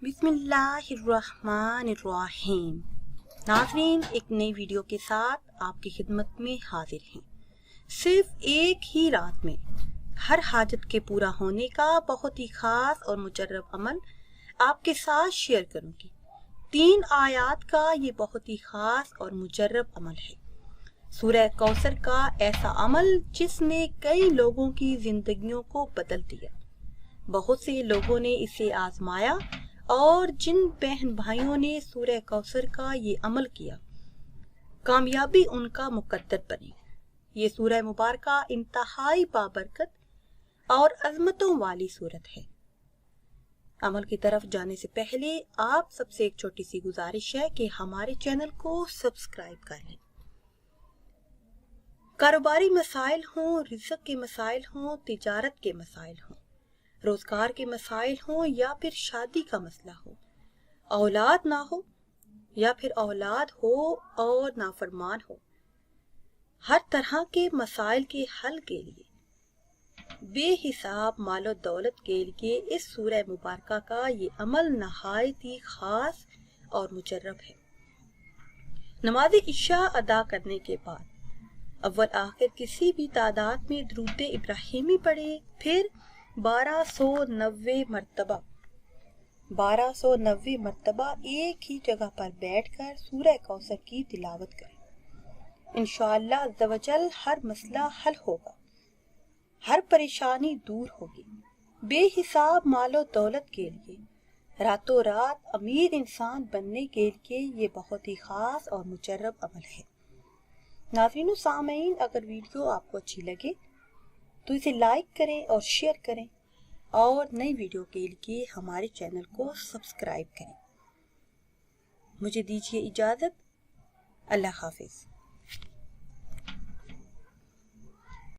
بسم اللہ الرحمن الرحیم۔ ناظرین، ایک نئی ویڈیو کے ساتھ آپ کی خدمت میں حاضر ہیں۔ صرف ایک ہی رات میں ہر حاجت کے پورا ہونے کا بہت ہی خاص اور مجرب عمل آپ کے ساتھ شیئر کروں گی۔ 3 آیات کا یہ بہت ہی خاص اور مجرب عمل ہے۔ سورہ کوثر کا ایسا عمل جس نے کئی لوگوں کی زندگیوں کو بدل دیا۔ بہت سے لوگوں نے اسے آزمایا اور جن بہن بھائیوں نے سورہ کوثر کا یہ عمل کیا، کامیابی ان کا مقدر بنی۔ یہ سورہ مبارکہ انتہائی بابرکت اور عظمتوں والی سورت ہے۔ عمل کی طرف جانے سے پہلے آپ سب سے ایک چھوٹی سی گزارش ہے کہ ہمارے چینل کو سبسکرائب کر لیں۔ کاروباری مسائل ہوں، رزق کے مسائل ہوں، تجارت کے مسائل ہوں، روزگار کے مسائل ہوں یا پھر شادی کا مسئلہ ہو، اولاد نہ ہو یا پھر اولاد ہو اور نافرمان ہو، ہر طرح کے مسائل کے حل کے لیے، بے حساب مال و دولت کے لیے اس سورہ مبارکہ کا یہ عمل نہایت ہی خاص اور مجرب ہے۔ نماز عشاء ادا کرنے کے بعد اول آخر کسی بھی تعداد میں درود ابراہیمی پڑھے، پھر 1290 مرتبہ ایک ہی جگہ پر بیٹھ کر سورہ کوثر کی تلاوت کریں۔ انشاءاللہ عز و جل ہر مسئلہ حل ہوگا، ہر پریشانی دور ہوگی۔ بے حساب مال و دولت کے لیے، راتوں رات امیر انسان بننے کے لیے یہ بہت ہی خاص اور مجرب عمل ہے۔ ناظرین و سامعین، اگر ویڈیو آپ کو اچھی لگے تو اسے لائک کریں اور شیئر کریں، اور نئی ویڈیو کے لیے ہمارے چینل کو سبسکرائب کریں۔ مجھے دیجیے اجازت۔ اللہ حافظ۔